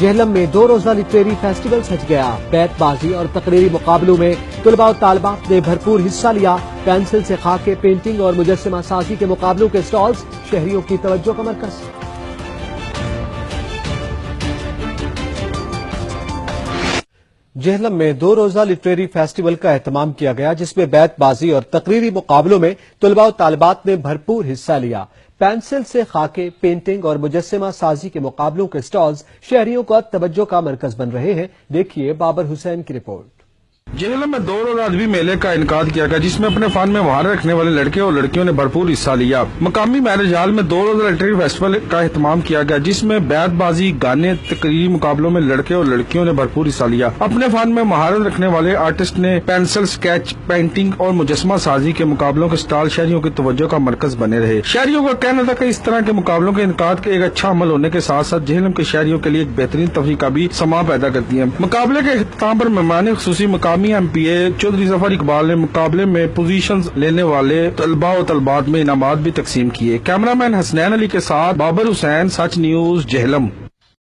جہلم میں 2 روزہ literary festival سج گیا۔ بیت بازی اور تقریری مقابلوں میں طلباء و طالبات نے بھرپور حصہ لیا۔ پینسل سے خاکے، پینٹنگ اور مجسمہ سازی کے مقابلوں کے سٹالز شہریوں کی توجہ کا مرکز۔ جہلم میں 2 روزہ لٹریری فیسٹیول کا اہتمام کیا گیا، جس میں بیت بازی اور تقریری مقابلوں میں طلباء و طالبات نے بھرپور حصہ لیا۔ پینسل سے خاکے، پینٹنگ اور مجسمہ سازی کے مقابلوں کے سٹالز شہریوں کا توجہ کا مرکز بن رہے ہیں۔ دیکھیے بابر حسین کی رپورٹ۔ جہلم میں 2 روزہ ادبی میلے کا انعقاد کیا گیا، جس میں اپنے فن میں مہارت رکھنے والے لڑکے اور لڑکیوں نے بھرپور حصہ لیا۔ مقامی میرج ہال میں 2 روزہ لٹریری فیسٹیول کا اہتمام کیا گیا، جس میں بیت بازی، گانے، تقریری مقابلوں میں لڑکے اور لڑکیوں نے بھرپور حصہ لیا۔ اپنے فن میں مہارت رکھنے والے آرٹسٹ نے پینسل، اسکیچ، پینٹنگ اور مجسمہ سازی کے مقابلوں کے سٹال شہریوں کی توجہ کا مرکز بنے رہے۔ شہریوں کا کہنا تھا کہ اس طرح کے مقابلوں کے انعقاد کے ایک اچھا عمل ہونے کے ساتھ ساتھ جہلم کے شہریوں کے لیے ایک بہترین تفریح کا بھی سماں پیدا کرتی ہے۔ مقابلے کے اختتام پر مہمان خصوصی مقامی MP چودھری ظفر اقبال نے مقابلے میں پوزیشنز لینے والے طلباء و طالبات میں انعامات بھی تقسیم کیے۔ کیمرہ مین حسنین علی کے ساتھ بابر حسین، سچ نیوز، جہلم۔